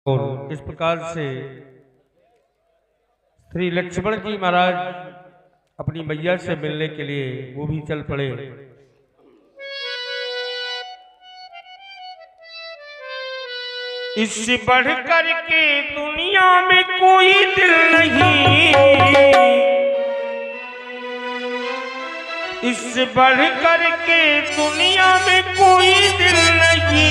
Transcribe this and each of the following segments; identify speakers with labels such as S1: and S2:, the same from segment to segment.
S1: और इस प्रकार से श्री लक्ष्मण जी महाराज अपनी मैया से मिलने के लिए वो भी चल पड़े। इससे बढ़कर के दुनिया में कोई दिल नहीं, इससे बढ़कर के दुनिया में कोई दिल नहीं,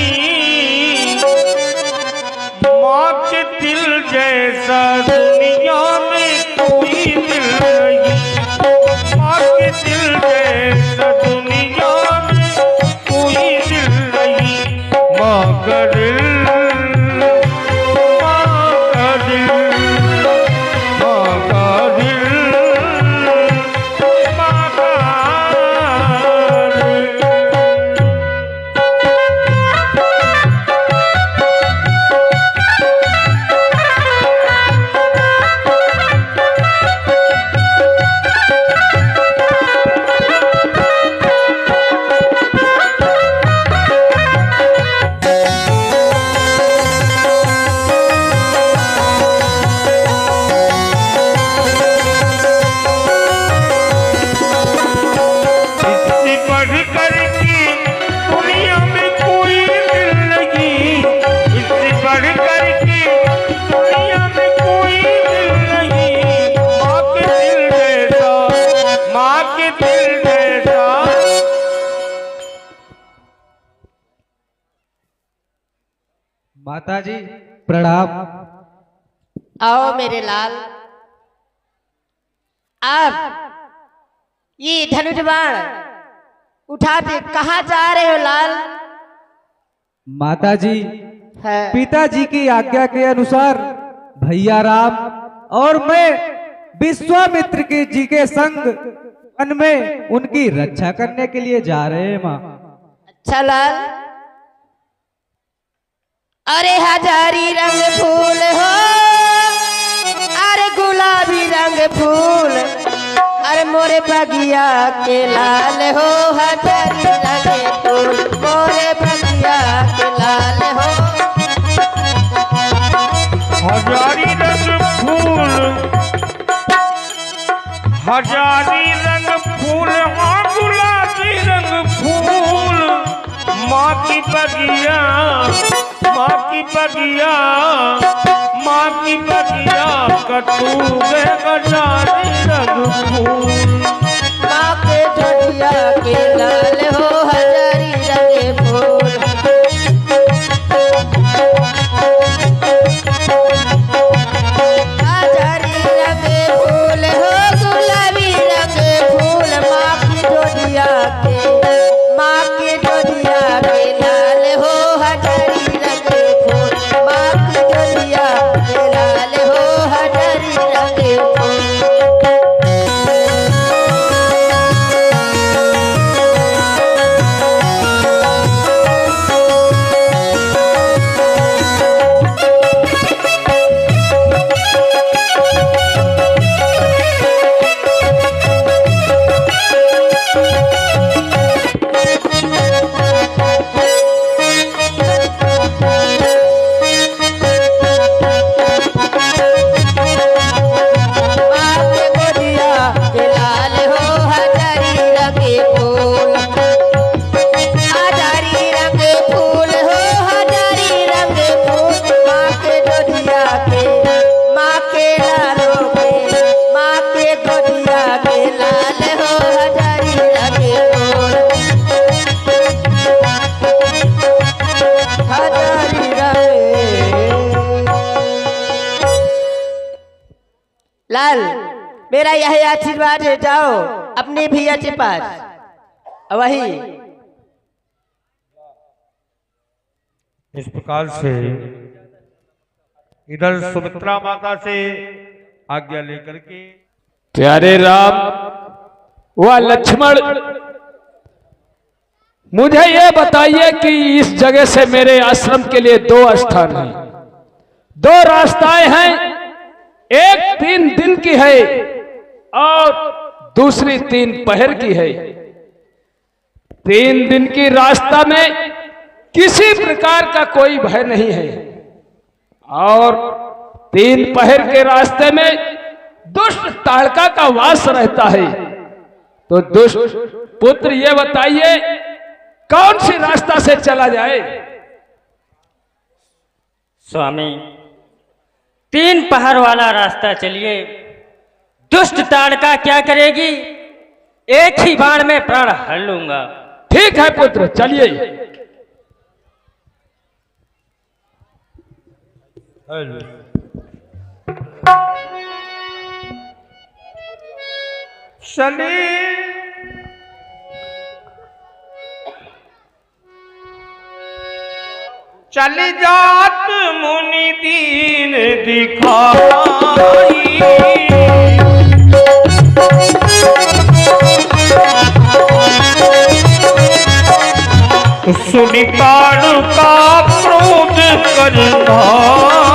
S1: माँ के दिल जैसा दुनिया में कोई दिल नहीं, माँ के दिल जैसा दुनिया में कोई दिल नहीं। माँ का दिल,
S2: माताजी प्रणाम।
S3: आओ मेरे लाल। आप ये धनुष बाण उठाते कहाँ जा रहे हो लाल?
S2: माताजी
S3: है
S2: पिताजी की आज्ञा के अनुसार भैया राम और मैं विश्वामित्र के जी के संग वन में उनकी रक्षा करने के लिए जा रहे हैं माँ।
S3: अच्छा लाल। अरे हजारी रंग फूल हो, अरे गुलाबी रंग फूल, अरे मोरे बगिया के लाल हो, हजारी रंग फूल मोरे बगिया के लाल हो।
S1: हजारी रंग फूल, हजारी रंग फूल, हाँ गुलाबी रंग फूल, माँ की बगिया, माँ की बगिया, माँ की बगिया कटूगे हजारी रंग फूल।
S3: माँ के डोरिया के लाल हो, हजारी रंग फूल। हजारी रंग फूल हो, गुलाबी रंग फूल, माँ की डोरिया के, माँ के डोरिया के लाल हो, हजारी रंग फूल, माँ की डोरिया के लाल हो, हजारी रंग फूल। लाल मेरा यह आशीर्वाद है, जाओ अपने भैया के पास। वही
S1: इस प्रकार से इधर सुमित्रा माता से आज्ञा लेकर के
S4: प्यारे राम व लक्ष्मण, मुझे ये बताइए कि इस जगह से मेरे आश्रम के लिए दो स्थान हैं, दो रास्ताएं हैं। एक 3 दिन की है और दूसरी 3 पहर की है। 3 दिन की रास्ता में किसी प्रकार का कोई भय नहीं है और 3 पहर के रास्ते में दुष्ट ताड़का का वास रहता है। तो दुष्ट पुत्र ये बताइए कौन सी रास्ता से चला जाए?
S5: स्वामी 3 पहर वाला रास्ता चलिए। दुष्ट ताड़का क्या करेगी? एक ही बाण में प्राण हर लूंगा।
S4: ठीक है पुत्र, चलिए।
S1: चली जात मुनि दीन दिखाई, सुनि ताड़ का क्रोध करनाई,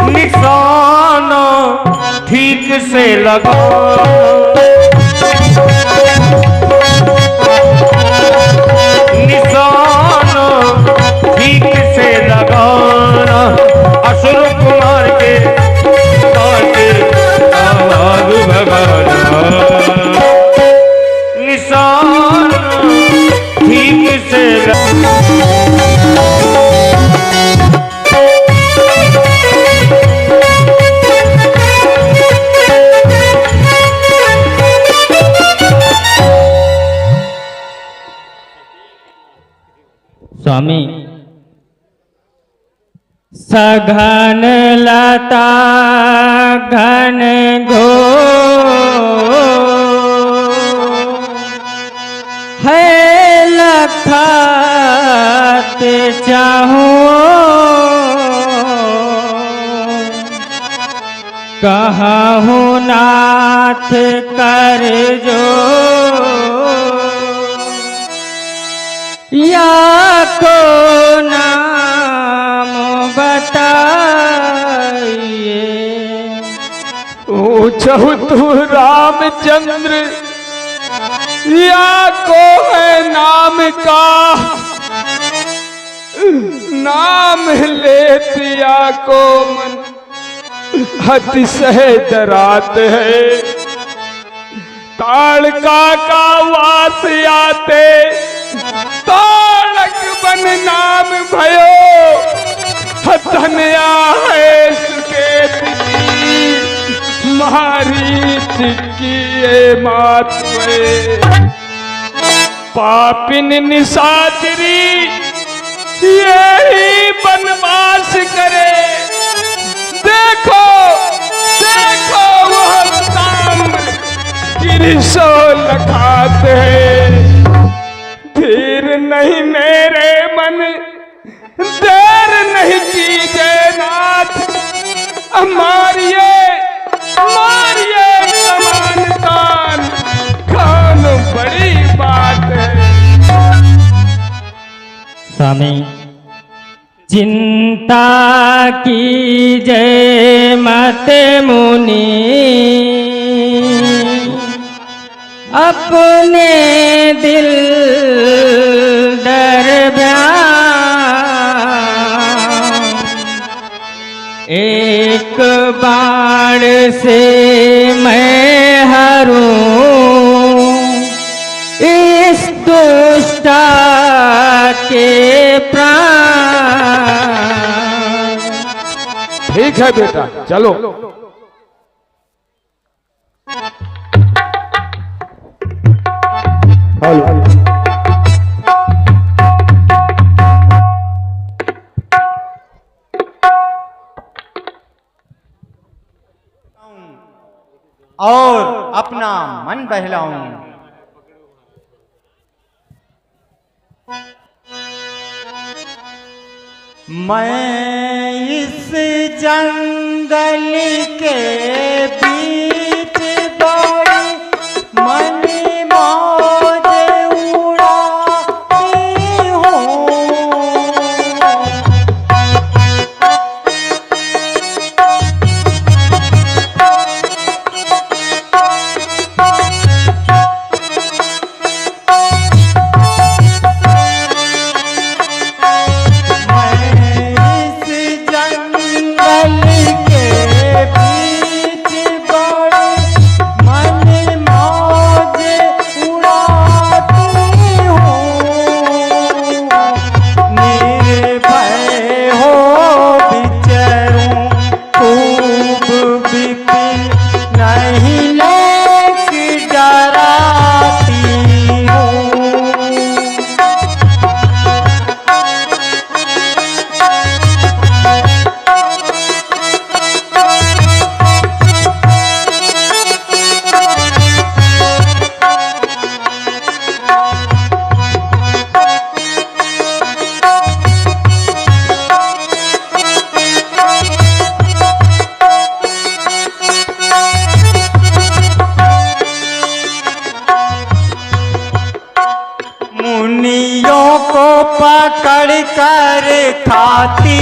S1: निशाना ठीक से लगा, निशाना ठीक से लगाना, असुर कुमार के आग भगाना, निशाना ठीक से
S5: स्वामी सघन लता घन घो है लखात चाहो, कहूँ नाथ कर जो या को नाम बताइए।
S4: पूछहु तू रामचंद्र या को है नाम का, नाम लेतिया को मन अतिशय डरात है। ताड़का का वास आते ताड़क बन नाम भयो, धन्या है सुकेत की मारीच की मात पे। पापिन निशाचरी यही बनवास करे, देखो देखो वह ताम्र गिरिशो लखाते हैं। धीर नहीं मेरे मन देर नहीं कीजिए नाथ, मारिए मारिए समान कान, खान बड़ी बात है।
S5: स्वामी चिंता कीजिए मत मुनि, अपने दिल डर एक बाण से मैं हरूं इस दुष्टा के प्राण।
S4: ठीक है बेटा, चलो।
S6: और अपना मन बहलाऊं। मैं इस जंगल के बीच बड़ी मन मौज उड़ाती हूँ। पकड़ कर खाती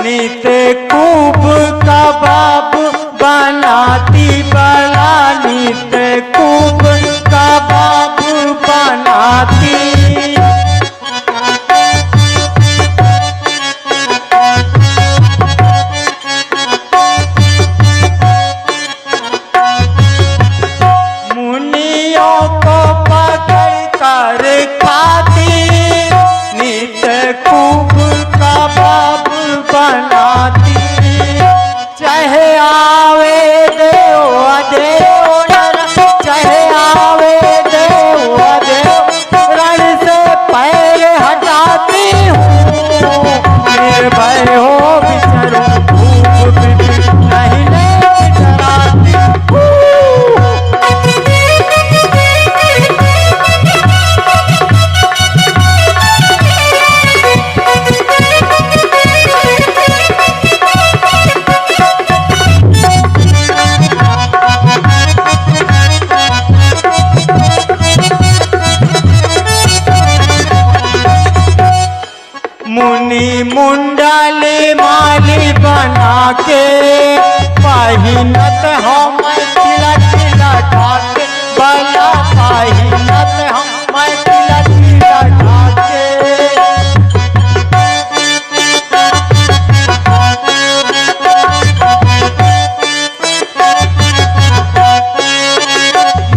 S6: नित खूब कबाब बनाती बला नित खूब कबाब बनाती। मुनियों को पकड़ कर खाती नित खूब कबाब बनाती। चाहे आवे देव देव चाहे आवे देव देव रण से पैर हटाती हूँ। निर्भय हो विचरो खूब नहीं डराती हूँ। मुनि मुंडली माली बना के पहिनत हम तिला तिला ढाके बला पहिनत हम तिला तिला ढाके।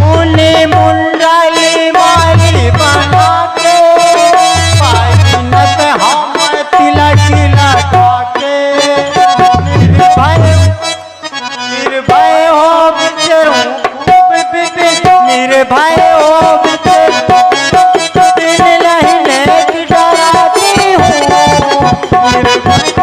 S6: मुनि मुंडली माली बना के पहिनत हम तिला तिला ढाके। निर्भय हो विचरूं निर्भय हो विचरूं दिन नहीं नेक डराती हूँ। निर्भय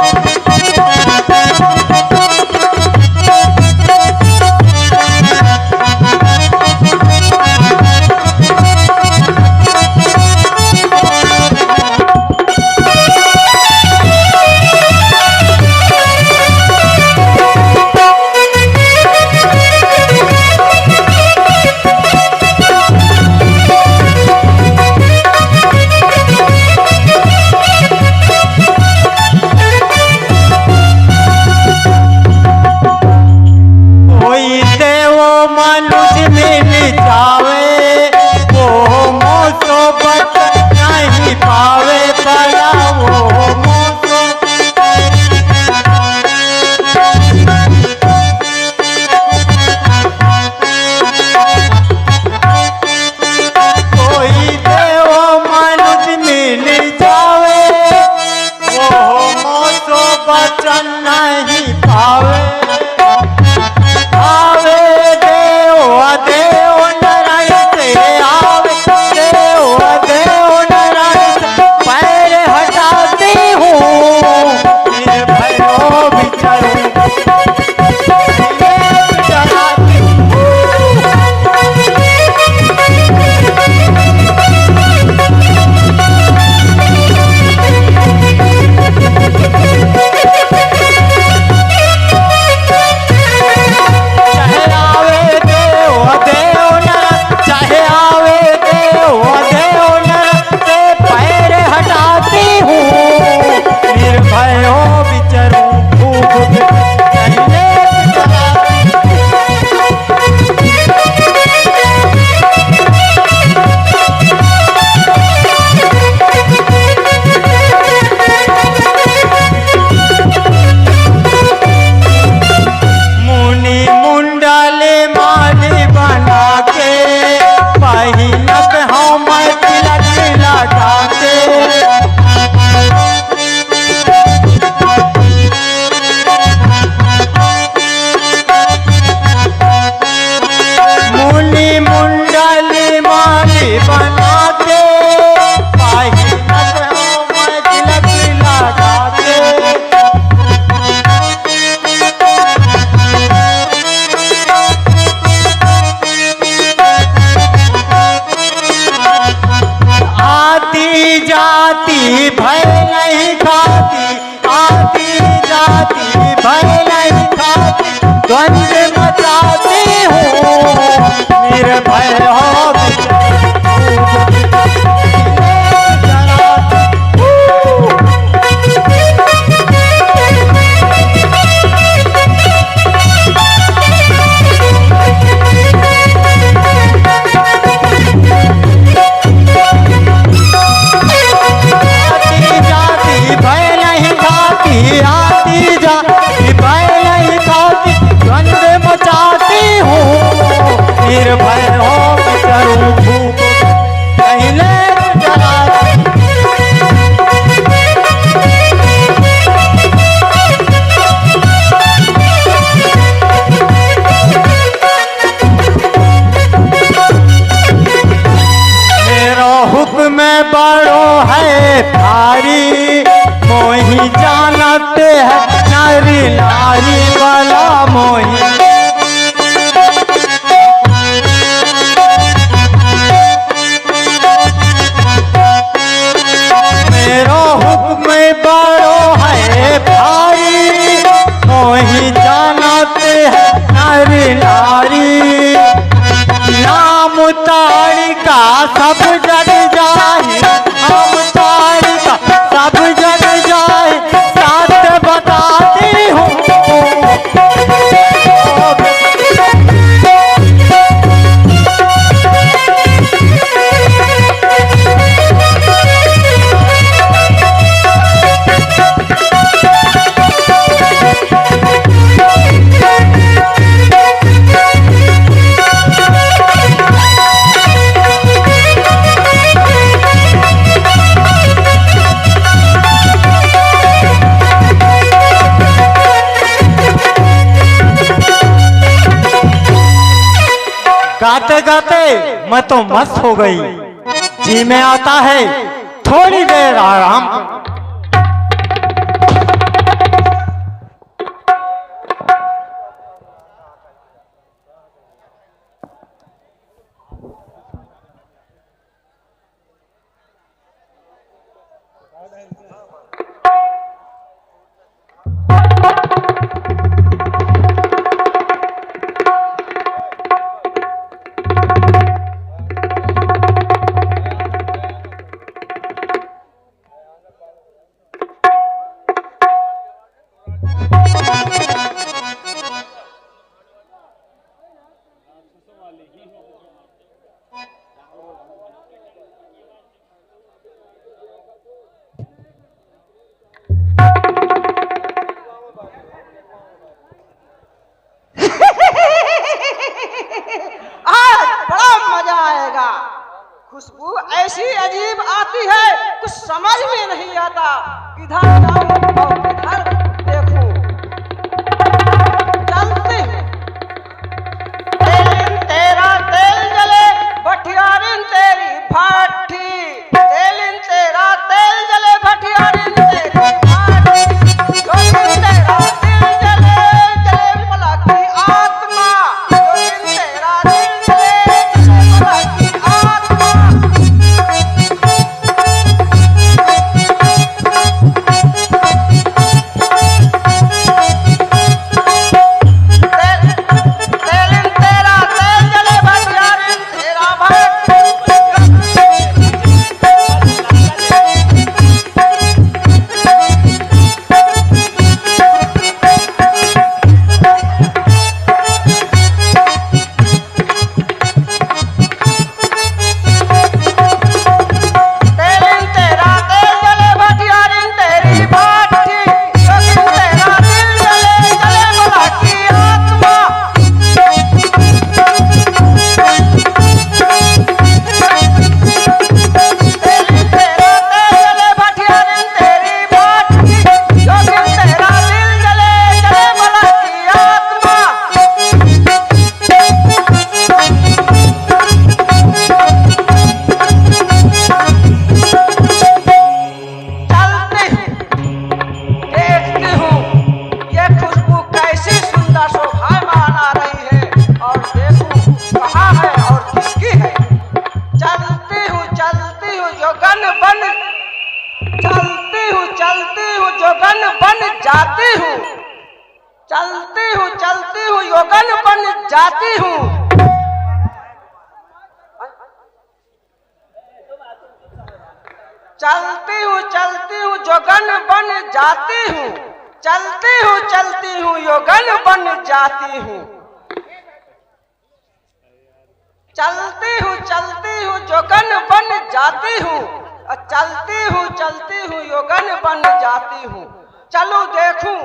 S6: भय नहीं खाती, आती जाती भय नहीं खाती, द्वंद्व मचाती हूँ निर्भय हो आती जाती भय नहीं खाती, द्वंद्व मचाती हूँ निर्भय हो करूँ भूख पहले जलाती। मेरा हुक्म बड़ो है भारी, मोही जानते हैं नारी नारी वाला मोही। मेरो हुक्म बड़ो है भारी, मोही जानते हैं नारी नारी। नाम तारिका सब जग जाए, नाम तारिका सब जग जाए, साथ बताती हूँ गाते गाते मैं तो मस्त हो गई, जी में आता है थोड़ी देर आराम।
S7: खुशबू ऐसी अजीब आती है, कुछ समझ में नहीं आता, किधर जाऊं और किधर देखूं। चलती हूं। तेलिन तेरा तेल जले, भटियारिन तेरी भाठी, तेलिन तेरा तेल जले, भटियारिन तेरी भाठी, जो दिन तेरा दिल जले, जले भला की आत्मा, जो दिन तेरा दिल जले, जले भला की आत्मा। जाती हूँ। चलती हूँ जोगन बन जाती हूँ। चलती हूँ योगन बन जाती हूँ। चलती हूँ जोगन बन जाती हूँ। चलती हूँ योगन बन जाती हूँ। चलो देखूं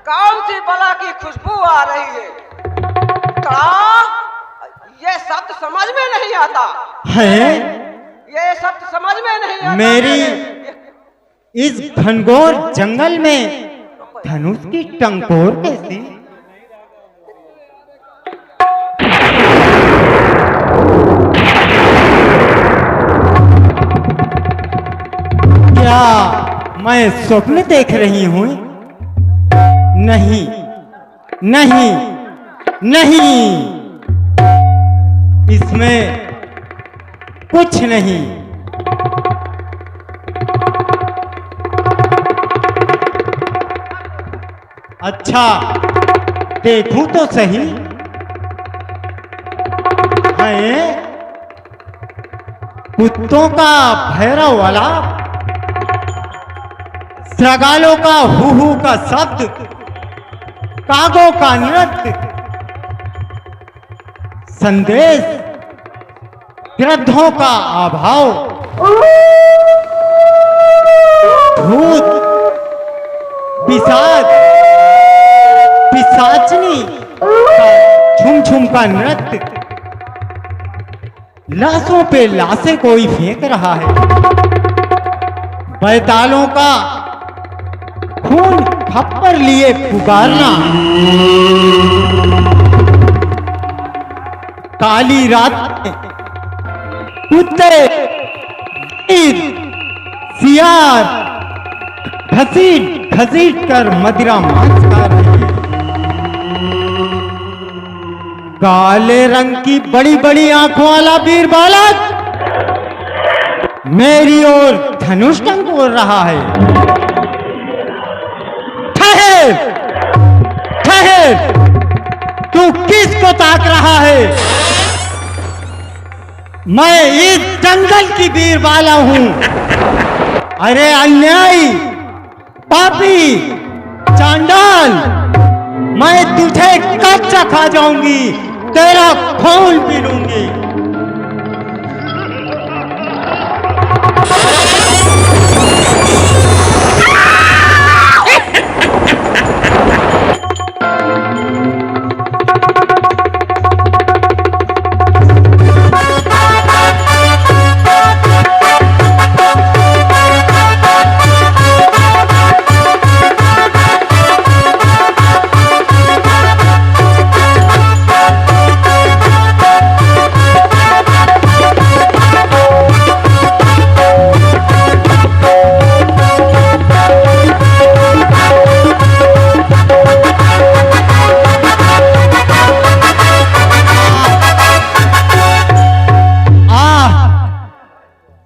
S7: कौन सी बला की खुशबू आ रही है। ये शब्द समझ में नहीं आता
S6: है।
S7: ये शब्द समझ में नहीं आता
S6: मेरी इस घनघोर जंगल में धनुष की टंकोर कैसी? क्या मैं स्वप्न देख रही हूं? नहीं नहीं नहीं, इसमें कुछ नहीं। अच्छा देखूं तो सही। है कुत्तों का भैरव वाला, श्रगालों का हू का शब्द, कागों का नृत्य, संदेश, गिरद्धों का अभाव, भूत, पिशाचनी का झुम का नृत्य, लाशों पे लाशें कोई फेंक रहा है, बैतालों का खून खप्पर लिए पुकारना, काली रात में कुत्ते, सियार घसीट कर मदिरा मांस खा रहे हैं। काले रंग की बड़ी बड़ी आंखों वाला वीर बालक मेरी ओर धनुष टंकोर रहा है। ठहर, तू किसको ताक रहा है? मैं इस जंगल की वीरबाला हूं। अरे अन्यायी, पापी, चांडाल, मैं तुझे कच्चा खा जाऊंगी, तेरा खून पी लूंगी।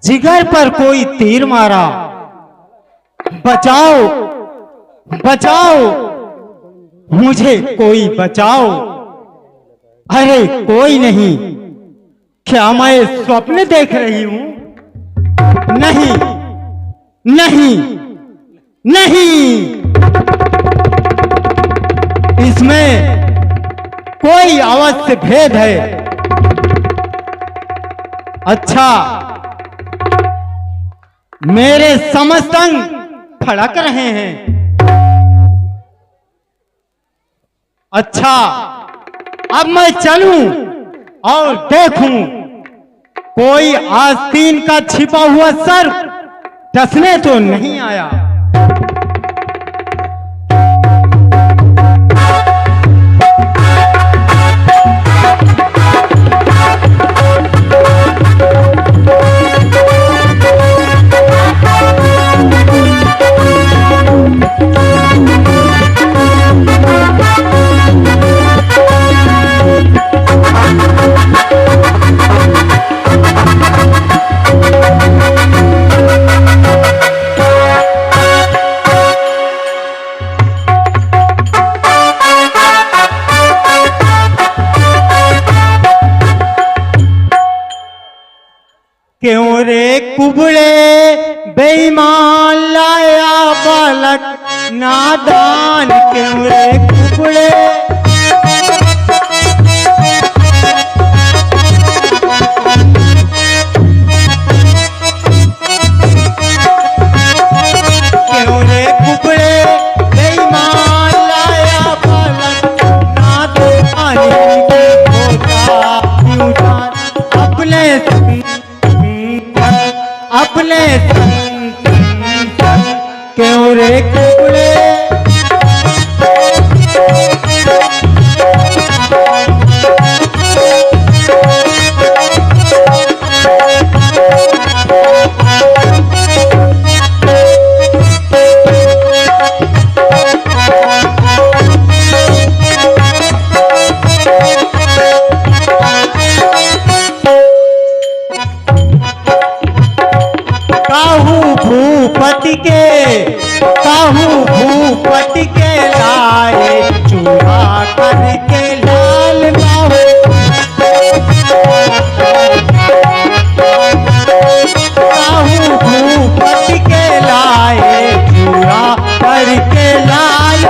S6: जिगर पर कोई तीर मारा, बचाओ बचाओ, मुझे कोई बचाओ। अरे कोई नहीं, क्या मैं स्वप्न देख रही हूं? नहीं नहीं नहीं, इसमें कोई अवश्य भेद है। अच्छा, मेरे समस्त अंग फड़क रहे हैं। अच्छा, अब मैं चलूं और देखूं कोई आस्तीन का छिपा हुआ सर्प डसने तो नहीं आया। रे कुबड़े बेईमान लाया बालक नादान क्यों रे कुबड़े। क्यों रे कुबड़े बेईमान लाया बालक नादान अपने क्यों रे कुबड़े। भूपति के लाए चूड़ा करके लाल बाहू। भूपति के लाए चूड़ा करके लाल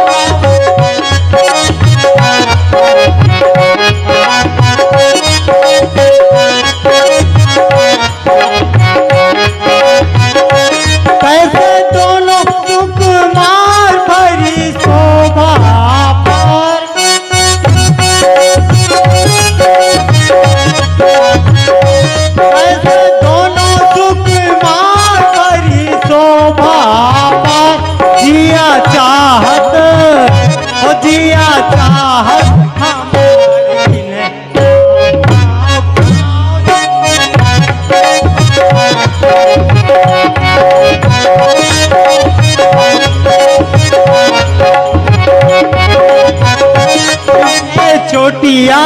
S6: कैसे दोनों सुकुमार भरी शोभा पर। कैसे दोनों सुकुमार भरी शोभा पर जिया चाहत ओ जिया चाहत चोटिया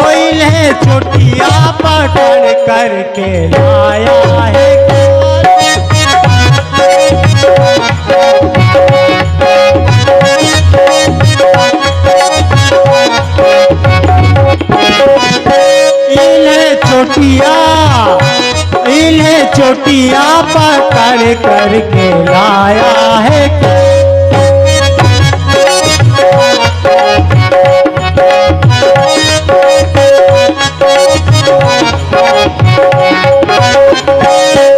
S6: ओइल है चोटिया पकड़ करके लाया है। इन्हें चोटिया पकड़ करके लाया है।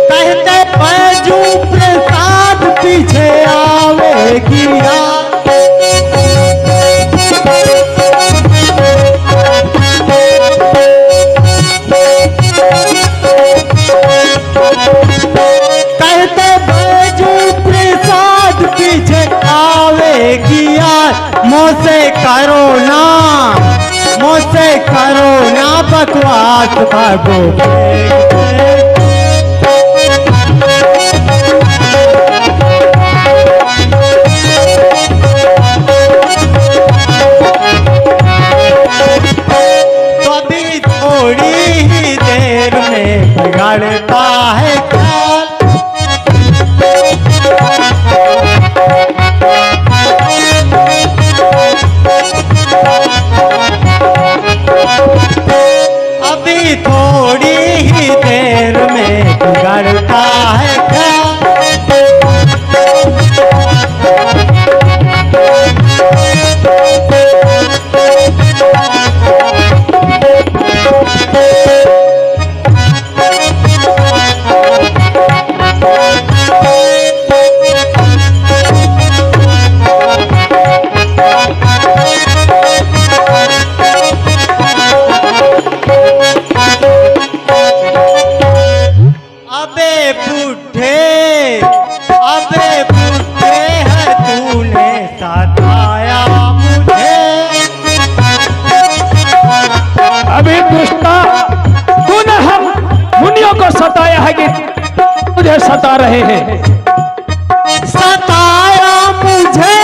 S6: कहते बैजू प्रसाद पीछे आवेगी कहते बैजू प्रसाद पीछे आवेगी यार। मुझसे करो ना बकवास भागो। कभी थोड़ी ही देर में बिगड़ता है ख्याल। अभी थोड़ी ही देर में बिगड़ता है ख्याल। अबे बुढ़े है तूने सताया मुझे।
S4: अभी दुष्टा तूने हम मुनियों को सताया है कि मुझे सता रहे हैं।
S6: सताया मुझे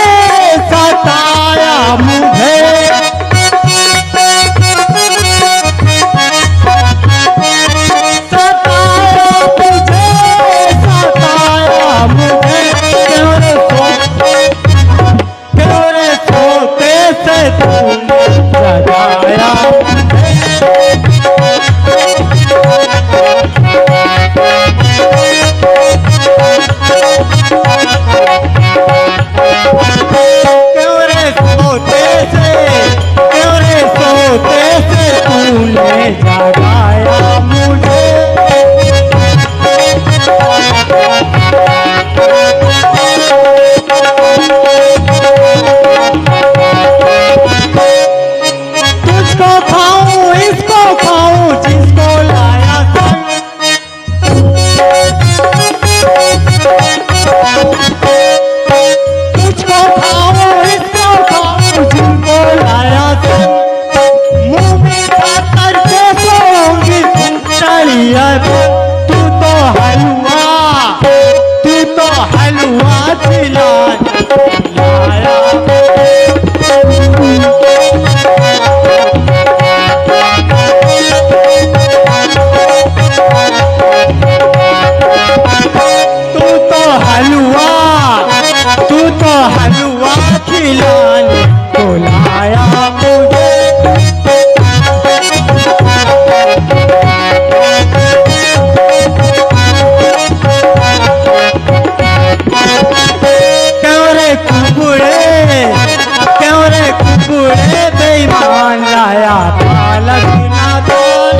S6: सताया मुझे। हलवा खिलाने बुलाया मुझे। क्यों रे कुकुड़े बेईमान लाया पालक ना दाल।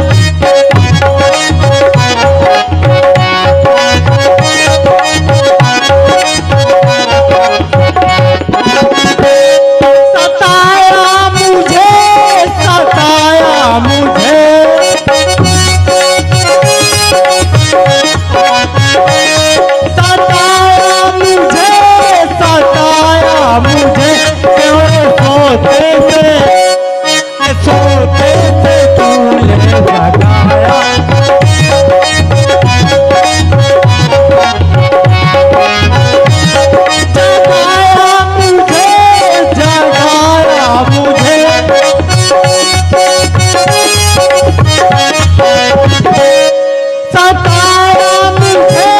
S6: सताया मुझे सताया मुझे क्यों सोते से तूने जगाया। जगाया मुझे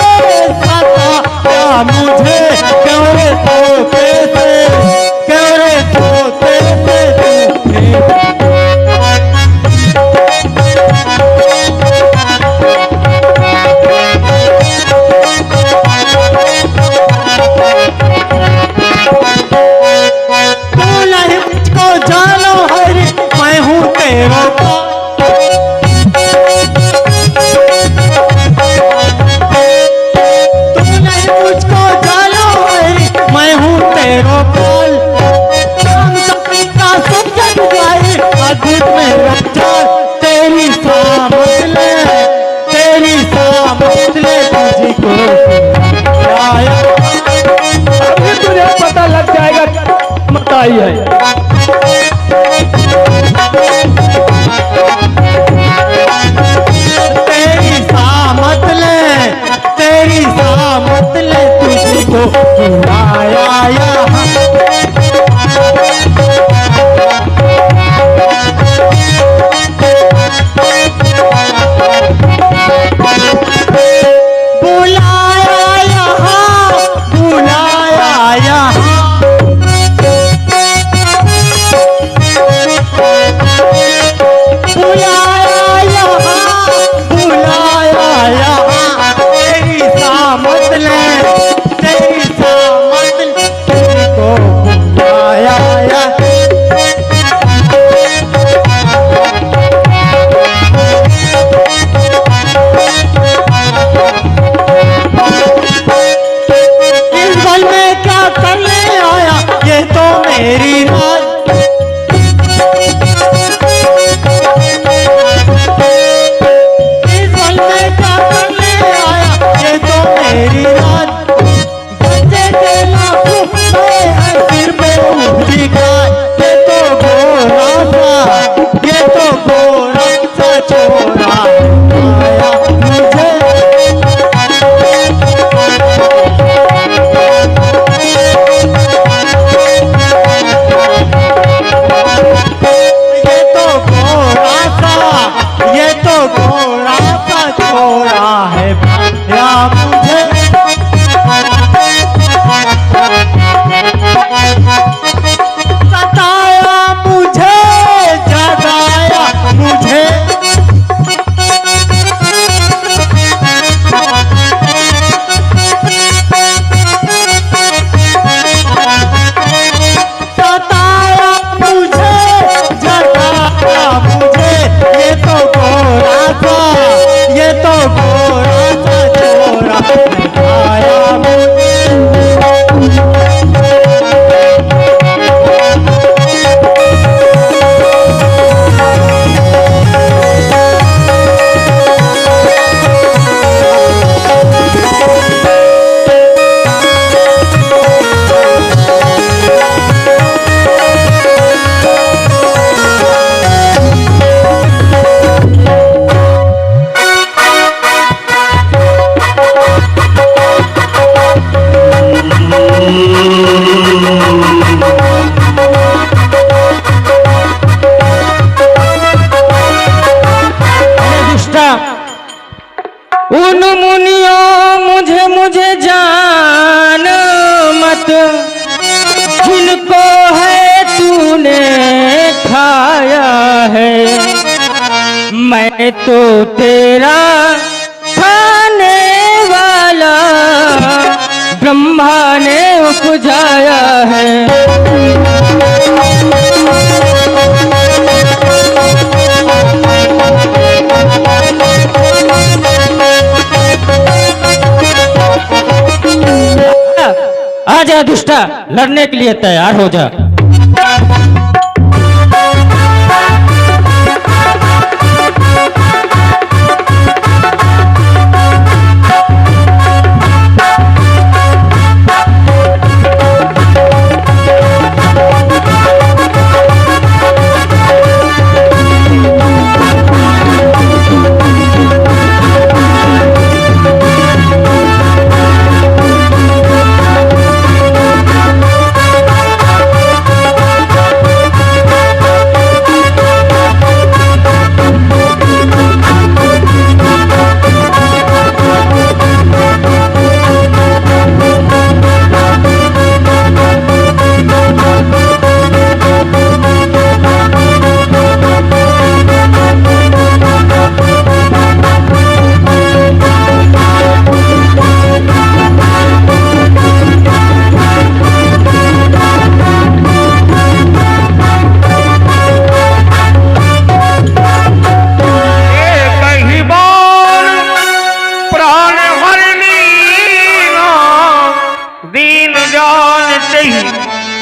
S6: सताया मुझे क्यों रे सोते से तू नहीं मुझको जानो हरी मैं हूँ तेरा तू नहीं मुझको जानो हरी मैं हूँ तेरा पाल। का समझ जाए अद्भुत मेरा चाल। तेरी सामत ले तुझको आया।
S4: अभी तुझे पता लग जाएगा मत आई है।
S6: तेरी सामत ले तुझको बुलाया यहाँ। मेरी रात इस पल में क्या करने आया ये तो मेरी रात। बच्चे के लाखों में सिर में उठी का ये तो गोरा सा छोरा आया मुझे।
S5: जिनको है तूने खाया है, मैं तो तेरा खाने वाला ब्रह्मा ने उपजाया है। आजा दुष्टा, लड़ने के लिए तैयार हो जा।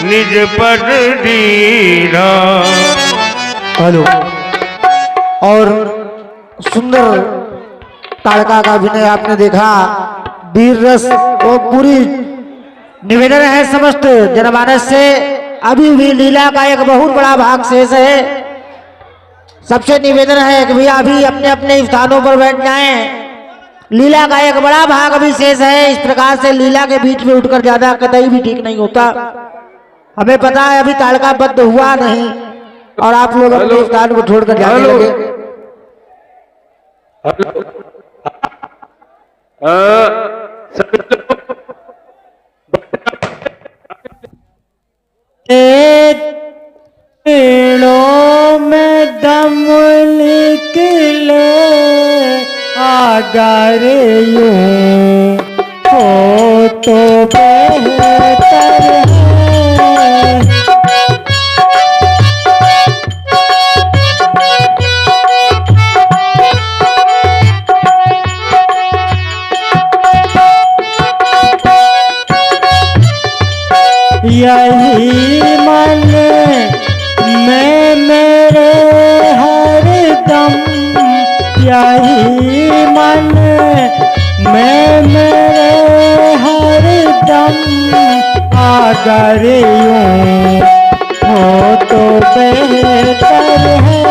S1: निज पर दीना।
S6: हेलो। और सुंदर ताड़का का अभिनय आपने देखा, वीर रस वो पूरी निवेदन है समस्त जनमानस से। अभी भी लीला का एक बहुत बड़ा भाग शेष है। सबसे निवेदन है कि भैया अभी अपने अपने स्थानों पर बैठ जाएं। लीला का एक बड़ा भाग अभी शेष है। इस प्रकार से लीला के बीच में उठकर ज्यादा कतई भी ठीक नहीं होता। हमें पता है अभी ताड़का बद्ध हुआ नहीं और आप लोग अपने स्थान को छोड़कर जाने लगे। पेड़ों में दम निकले अगर यूं हो तो बेहतर है। यही मन में मेरे हर दम, यही मन में मेरे हर दम अगर यूं हो तो बेहतर है।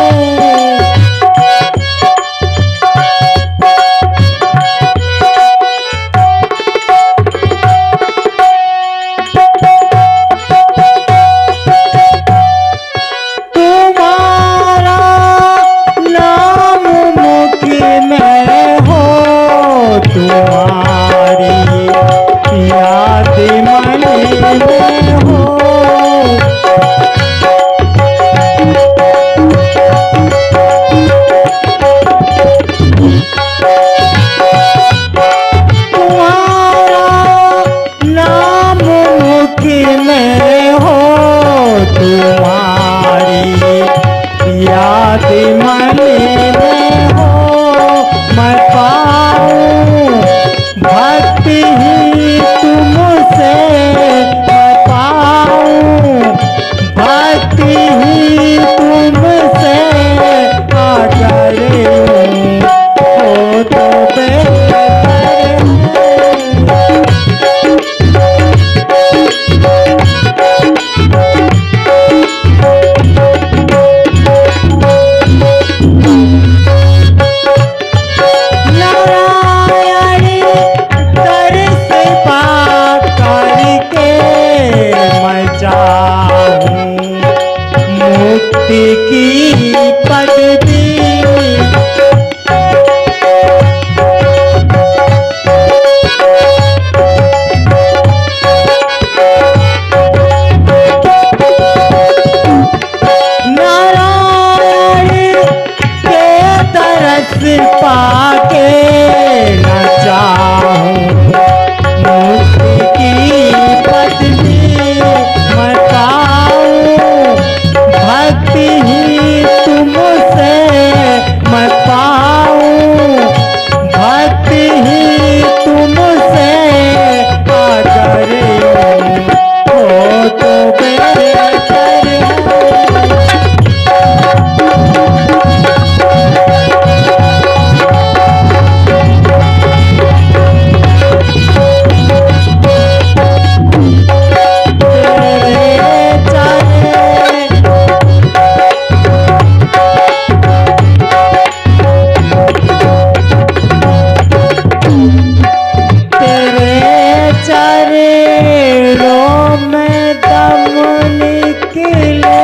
S6: निकले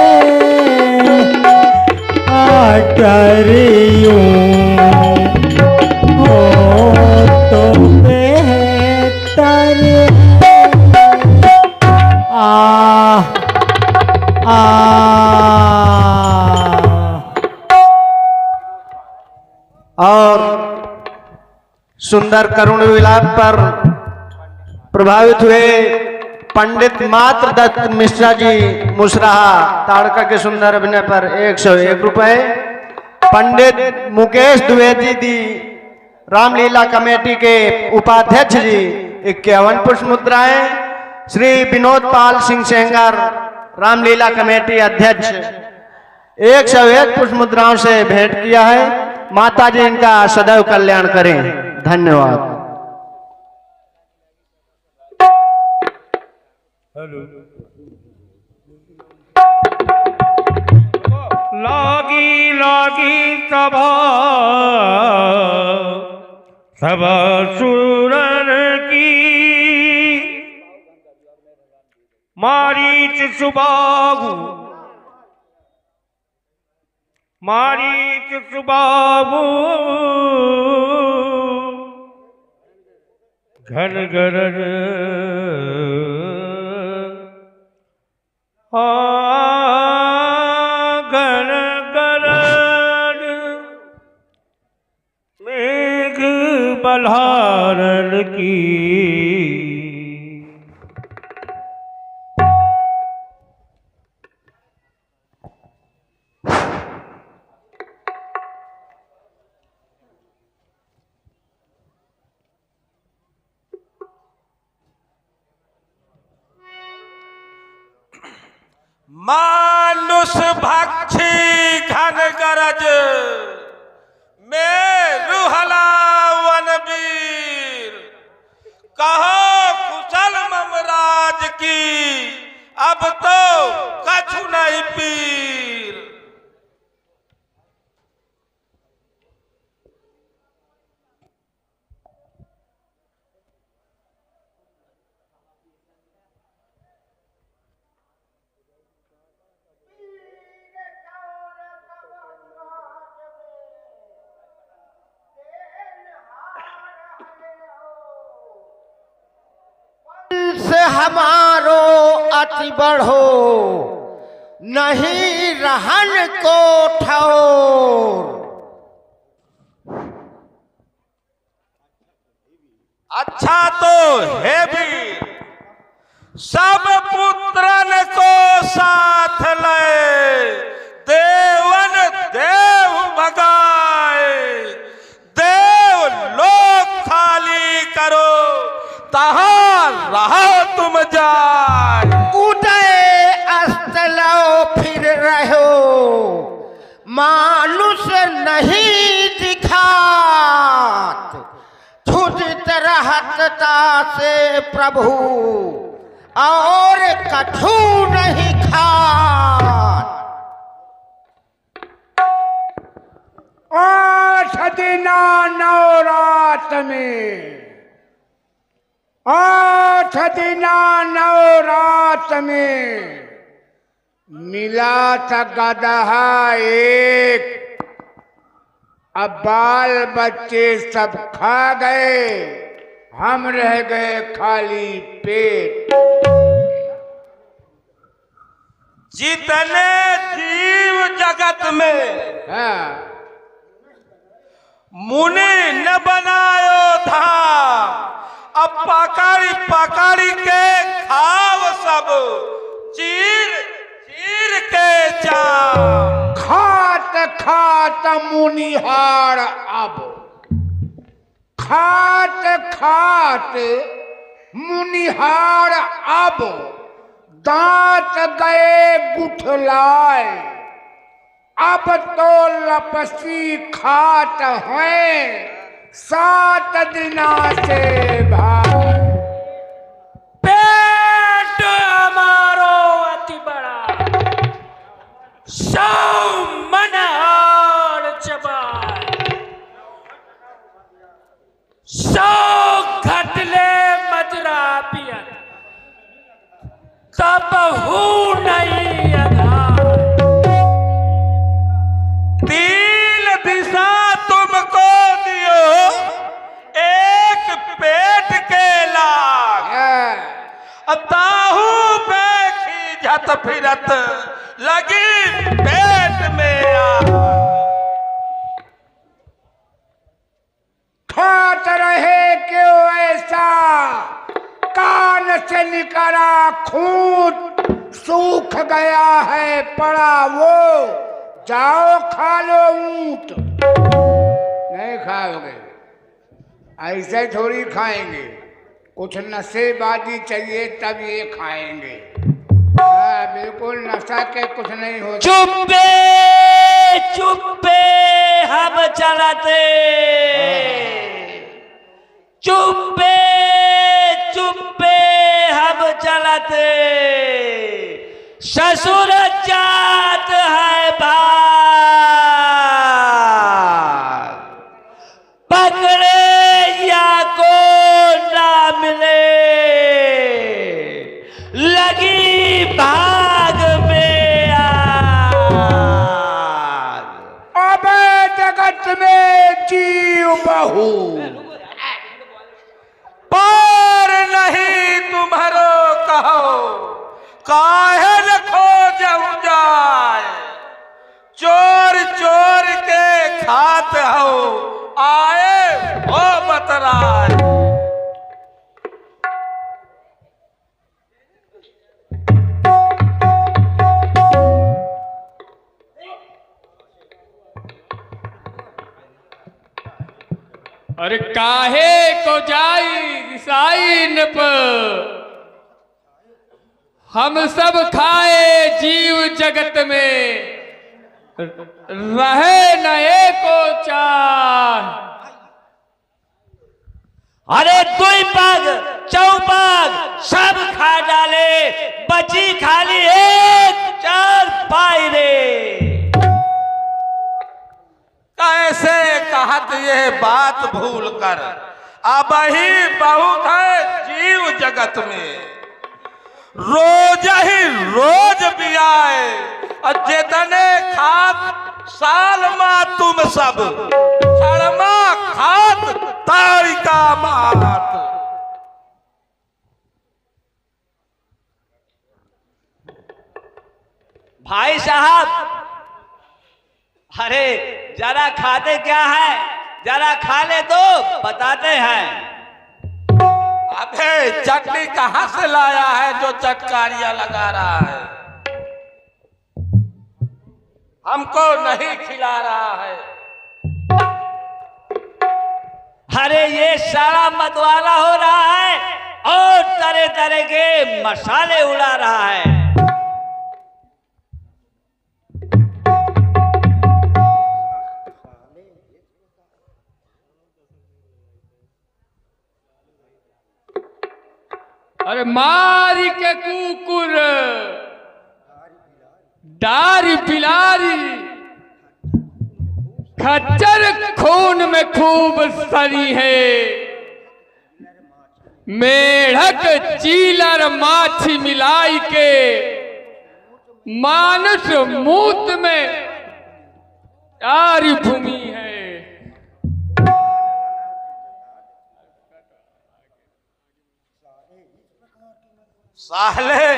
S6: आटरियों हो तो बेहतर
S7: और सुंदर करुण विलाप पर प्रभावित हुए पंडित मात्र दत्त मिश्रा जी मुसराहा ताड़का के सुंदर अभिनय पर 101 रुपए। पंडित मुकेश द्विवेदी जी रामलीला कमेटी के उपाध्यक्ष जी 51 पुष्प मुद्राएं। श्री विनोद पाल सिंह सेंगर रामलीला कमेटी अध्यक्ष 101 पुष्प मुद्राओं से भेंट किया है। माता जी इनका सदैव कल्याण करें। धन्यवाद।
S1: लागी लागी सभा सभा सुरन की मारीच सुबाहु घन गरज घन गरज मेघ बल्हारन की
S8: मानुष भक्षी घन गरज मेरु हलावन वीर कहो कुशल ममराज की अब तो कछु नहीं पीर।
S3: से हमारो अति बढ़ो नहीं रहन को ठौर।
S8: अच्छा तो है वीर सब पुत्रन को साथ ले देवन देव भगाए देव लोक खाली करो तहां रहो तुम जाए।
S3: उदय अस्त लो फिर रहो मानुष नहीं दिखात छुदित रहता से प्रभु और कछु नहीं खात।
S9: 8 दिना नवरात में 8 दिना नवरात में मिला था गदहा एक अब बाल बच्चे सब खा गए हम रह गए खाली पेट।
S8: जितने जीव जगत में
S9: हाँ
S8: मुनि न बनायो था अब पकड़ी पकड़ी के खाव सब चीर चीर के जाम।
S9: खात खात मुनिहार अब खात खात मुनिहार अब दांत गए गुठलाए अब तो लपसी खात हैं 7 दिना से भाई।
S4: पेट हमारो अति बड़ा 100 मनहार जबान 100 घटले मजरा पियत तब हु
S8: फिरत फिरत लगी पेट में आग।
S9: खात रहे क्यों ऐसा, कान से निकला खून, सूख गया है पड़ा वो, जाओ खा लो ऊंट। नहीं खाओगे, ऐसे थोड़ी खाएंगे, कुछ नशेबाजी चाहिए तब ये खाएंगे। बिल्कुल नशा के कुछ नहीं हो।
S5: चुप्पे चुप्पे हम चलते, चुप्पे चुप्पे हम चलते, ससुर जात है भाई, पकड़े या को ना मिले, लगी भाग में आग।
S9: अब जगत में जीव बहू,
S8: पार नहीं तुम्हारो कहो, काहे न खोजहु जाए, चोर चोर के खात हो, आए हो बतराए।
S4: अरे काहे को जाई रिसाई नप, हम सब खाए जीव जगत में, रहे न एको चाह।
S5: अरे दुई पाग चौपाग सब खा डाले, बची खाली एक चार पाई रे।
S8: कैसे कहत ये बात भूल कर, अब ही बहुत है जीव जगत में, रोज ही रोज भी आए, और जितने खात साल माँ तुम सब, शर्मा खात तारिका मात।
S5: भाई साहब, अरे जरा खाते क्या है, जरा खा ले तो बताते हैं।
S8: अबे चटनी कहाँ से लाया है जो चटकारियां लगा रहा है, हमको नहीं खिला रहा है।
S5: अरे ये सारा मतवाला हो रहा है और तरह तरह के मसाले उड़ा रहा है।
S4: अरे मारी के कुकुर डारी पिलारी, खच्चर खून में खूब सरी है, मेढक चीलर माछी मिलाई के, मानुष मूत में आरी भूमि है।
S8: साले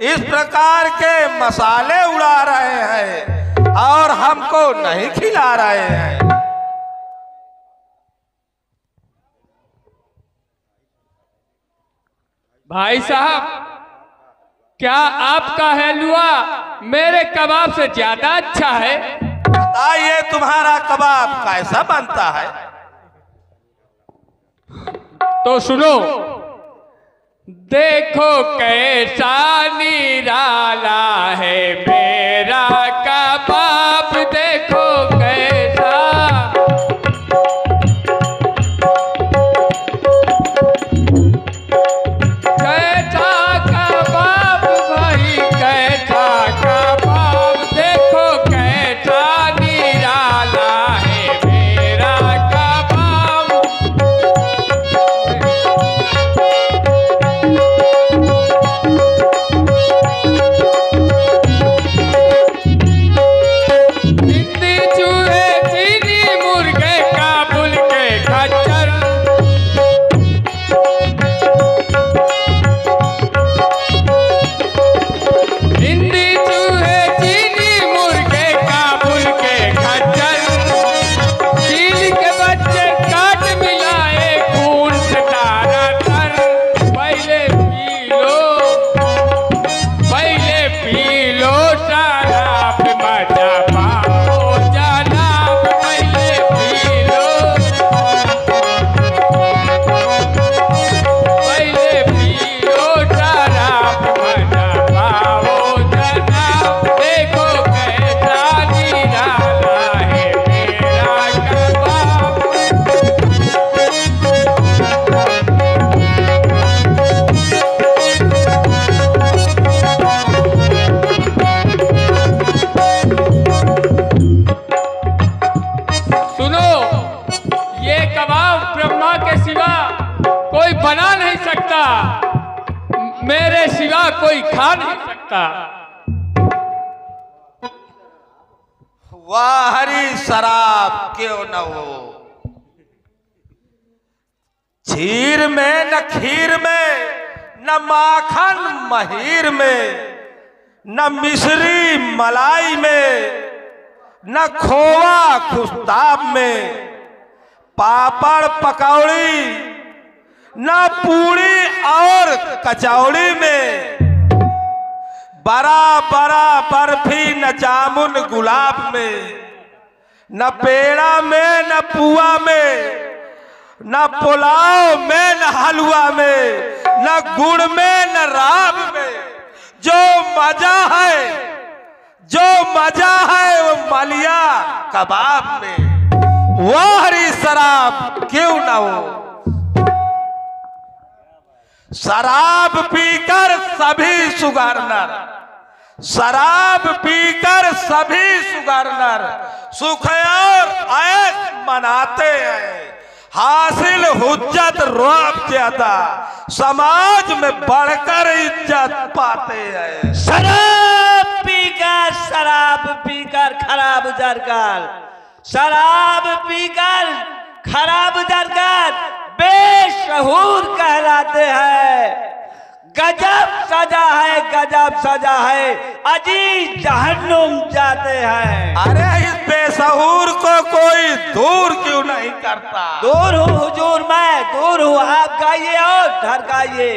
S8: इस प्रकार के मसाले उड़ा रहे हैं और हमको नहीं खिला रहे हैं।
S4: भाई साहब, क्या आपका हलवा मेरे कबाब से ज्यादा अच्छा है?
S8: बताइए तुम्हारा कबाब कैसा बनता है?
S4: तो सुनो, देखो कैसा निराला है मेरा कबाब, देखो कैसा, कैसा कबाब भाई, कैसा कबाब, देखो कैसा निराला है मेरा कबाब। खा नहीं सकता।
S8: वाह हरी शराब क्यों न हो, खीर में न खीर में न माखन महीर में न मिश्री मलाई में न खोआ खुस्ताब में, पापड़ पकौड़ी न पूड़ी और कचौड़ी में, बड़ा बड़ा बर्फी न जामुन गुलाब में, न पेड़ा में न पुआ में, न पुलाव में न हलवा में, न गुड़ में न राब में। जो मजा है वो मलिया कबाब में। वह हरी शराब क्यों ना हो, शराब पीकर सभी सुगरनर, शराब पीकर सभी सुगरनर सुख और ऐश मनाते हैं। हासिल हुज्जत रुअब ज्यादा, समाज में बढ़कर इज्जत पाते हैं।
S10: शराब पीकर खराब जरकर, शराब पीकर खराब जरकर बेशहूर कहलाते हैं। गजब सजा है, अजीज जहन्नुम जाते हैं।
S8: अरे इस बेशहूर को कोई दूर क्यों नहीं करता।
S10: दूर हूँ हुजूर, मैं दूर हूँ, आप गाइए और ढरकाइए।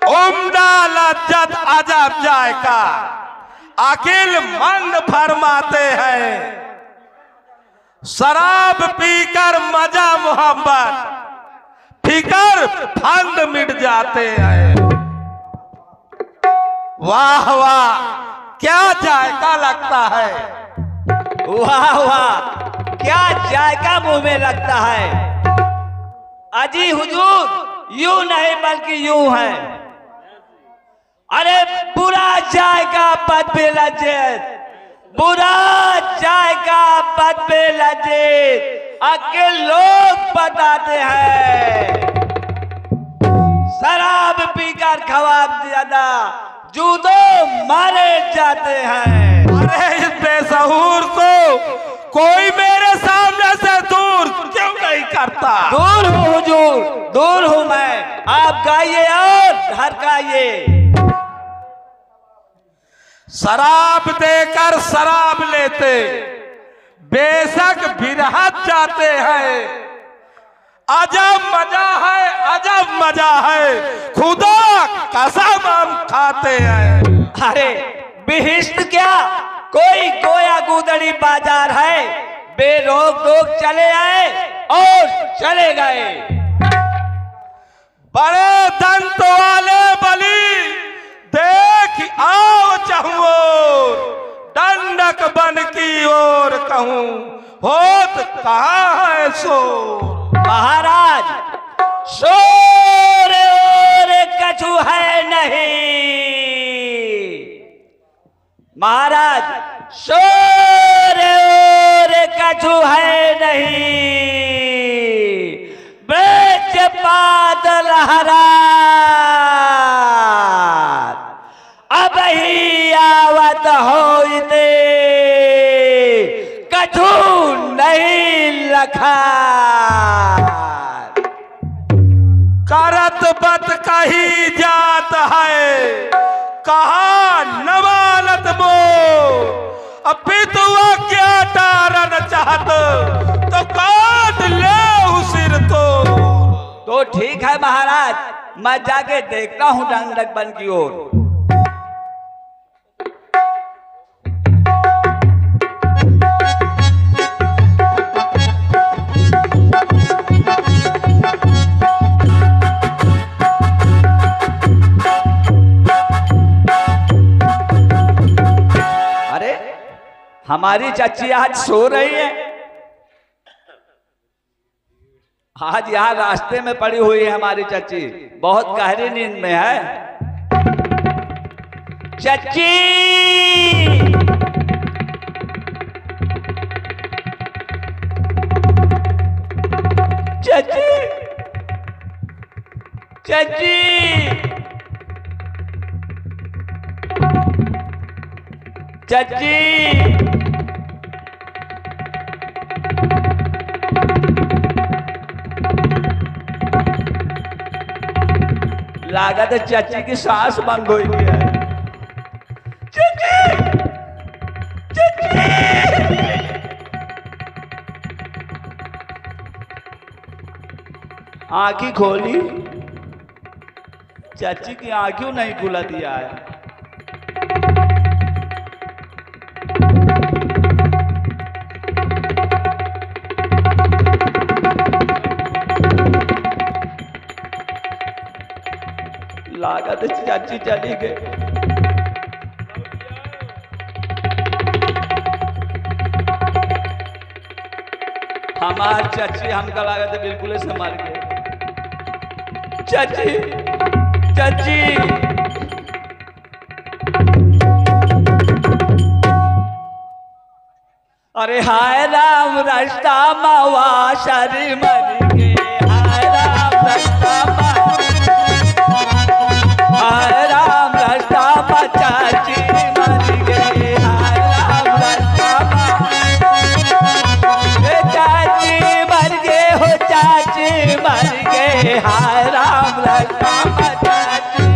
S8: उम्दा लज्जत अजब जायका अकिल मंद फरमाते हैं। शराब पीकर मजा मोहब्बत फिकर फंद मिट जाते हैं। वाह वाह क्या जायका लगता है,
S10: वाह वाह क्या जायका मुंह में लगता है। अजी हुजूर यूं नहीं बल्कि यूं है। अरे बुरा जायका बद बेलज्जत, बुरा जायका बद बेलज्जत अकेले लोग बताते हैं। शराब पीकर खवाब ज्यादा जूदो मारे जाते हैं।
S8: अरे इस बेशहूर को कोई मेरे सामने से दूर क्यों नहीं करता।
S10: दूर हूँ हुजूर, दूर हूँ मैं, आप गाइए और ढरकाइए।
S8: शराब देकर शराब लेते बेशक बिरहत जाते हैं। अजब मजा है, खुदा कसम हम खाते हैं।
S10: अरे बिहिश्त क्या, कोई गोया गुदड़ी बाजार है। बेरोक लोग चले आए और चले गए।
S8: बड़े दंत वाले बली देख आओ चहुओर, दंडक बन की ओर कहूं होत कहाँ है शोर।
S10: महाराज शोर और कछु है नहीं, महाराज शोर और कछु है नहीं। बेच बादल हरा अब ही आवत होइते, कछु नहीं लखा।
S8: करत बत कही जात है, कहा नवालत बो। अपितुआ क्या टारन चाहत तो काट ले सिर
S10: तो ठीक है महाराज, मैं जाके देखता हूँ डंडक बन की ओर। हमारी चाची आज सो रही है, आज यहाँ रास्ते में पड़ी हुई है हमारी चाची, बहुत गहरी नींद में है। चाची चाची चाची चाची लागत है चाची की सांस बंद हो गई है। चाची चाची आंखी खोली, चाची की आंखों नहीं खुला दिया है। लागत है चाची चली गई। हमार चाची हमका लागत है बिल्कुल से मर गए। चाची चाची अरे हाय राम रास्ता मावा शरी मर गए। हाय राम रास्ता हाय राम रास्ता मा चाची मर गए। हाय राम रास्ता चाची मर गए हो, चाची मर गए। हाय राम रास्ता मा चाची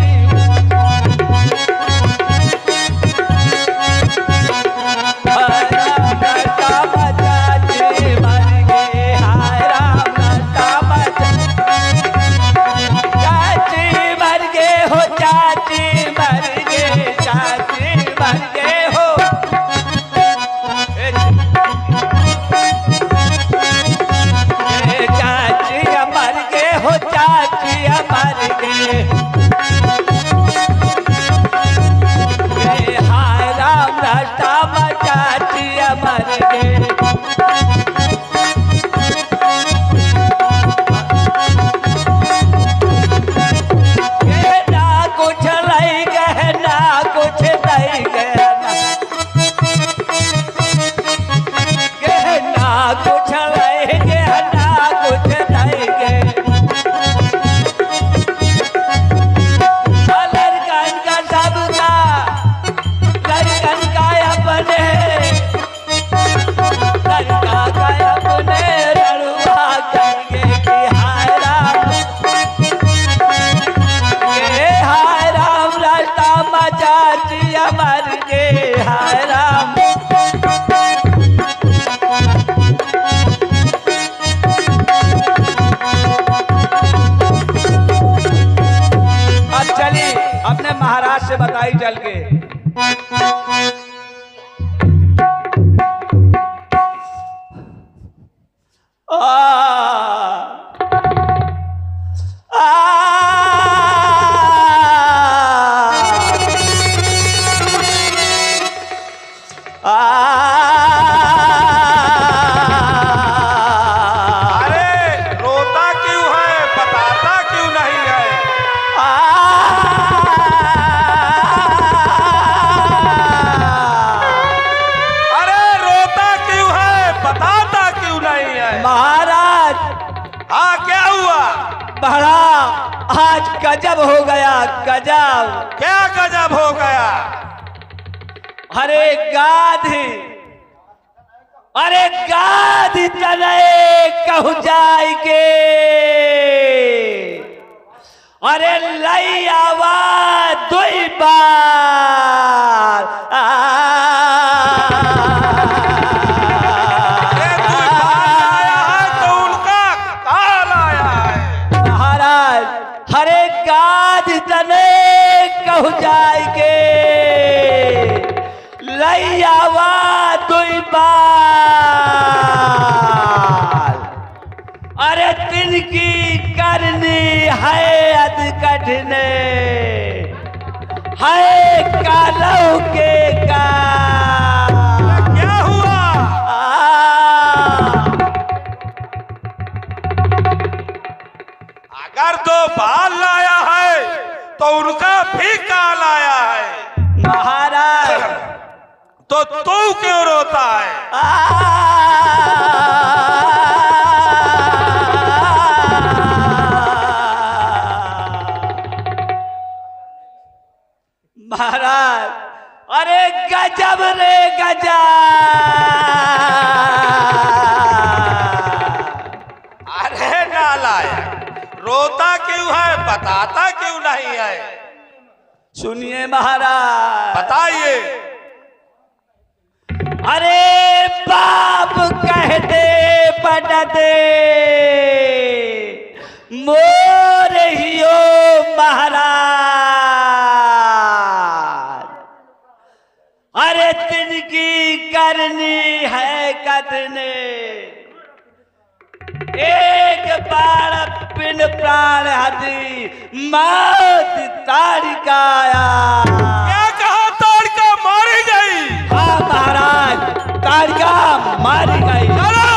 S10: हाय राम रास्ता मा चाची मर गए। हाय राम रास्ता मा चाची मर गए हो, चाची मर गए। चाची मर गए हो, चाची मर गए हो, चाची मर गए। हाय राम रास्ता मा चाची मर गए। ना कुछ लाई गए, ना कुछ लाई गए, ना कुछ लाई गए, ना कुछ लाई गए। लड़कन का सबका, लड़कन का अपने, लड़का का अपने रड़ुआ करेंगे कि हाय राम, हाय राम रास्ता मा चाची मर गए। हाय राम अब चली अपने महाराज से बताई चल के।
S8: अरे रोता क्यों है, बताता क्यों नहीं है? अरे रोता क्यों है, बताता क्यों नहीं है?
S10: महाराज
S8: हाँ क्या हुआ?
S10: बड़ा आज गजब हो गया, गजब।
S8: क्या गजब हो गया?
S10: अरे गाधी, अरे गाधी चले कहू जाय के, अरे लई आवा दुई बार।
S8: अरे तू बाहर आया है तो उनका काल आया है।
S10: महाराज हरे गाधी चले कहू जाय के, लई आवा दुई बार। अरे तिनकी करनी है अद कठिन, है कालऊ के का।
S8: क्या हुआ? अगर दो बाल लाया है तो उनका भी काल आया है।
S10: महाराज
S8: तो तू क्यों रोता है?
S10: महाराज अरे गजब रे गजब।
S8: अरे नालायक, रोता क्यों है, बताता क्यों नहीं है?
S10: सुनिए महाराज,
S8: बताइए।
S10: अरे बाप कह दे बड़ा दे मोर हियो महाराज। अरे तिनकी करनी है कतने, एक बार पिन प्राण हदी मौत तारिकाया।
S8: क्या कहा? ताड़का मारी गई?
S10: हाँ महाराज, तारिका मारी गई।
S8: चलो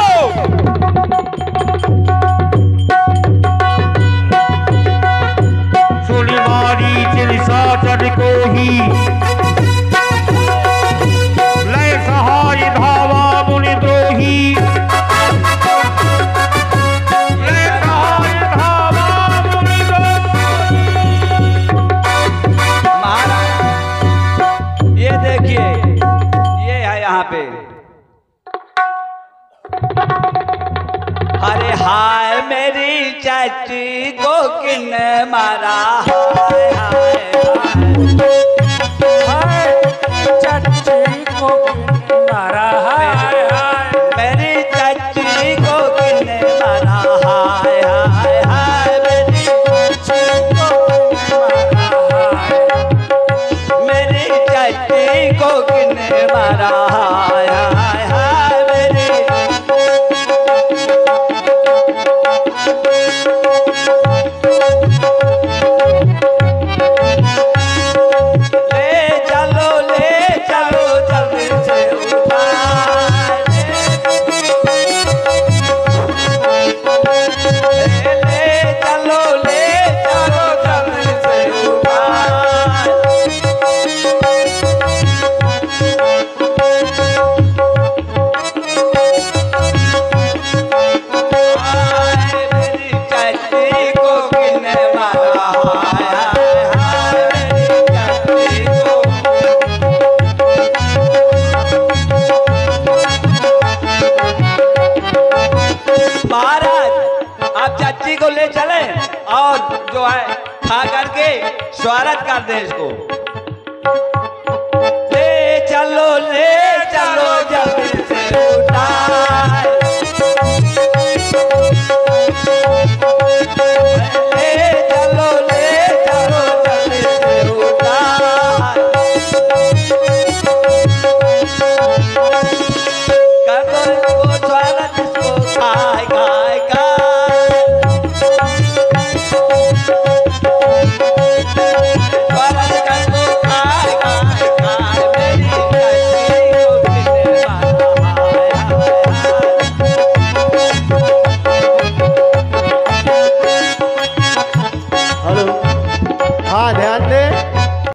S1: सुनी मारी चिलसा चढ़ को ही लय सहाय धावा मुनि द्रोही। लय सहाय धावा मुनि द्रोही।
S10: महाराज ये देखिए, ये है यहाँ पे। अरे हाय मेरी चाची को किन मारा, हाय हाय हाय चाची को किन मारा, हाय हाय मेरी चाची को किन मारा, हाय हाय हाय मेरी चाची को किन मारा, हाय मेरी चाची को किन मारा, हाय हाय हाय।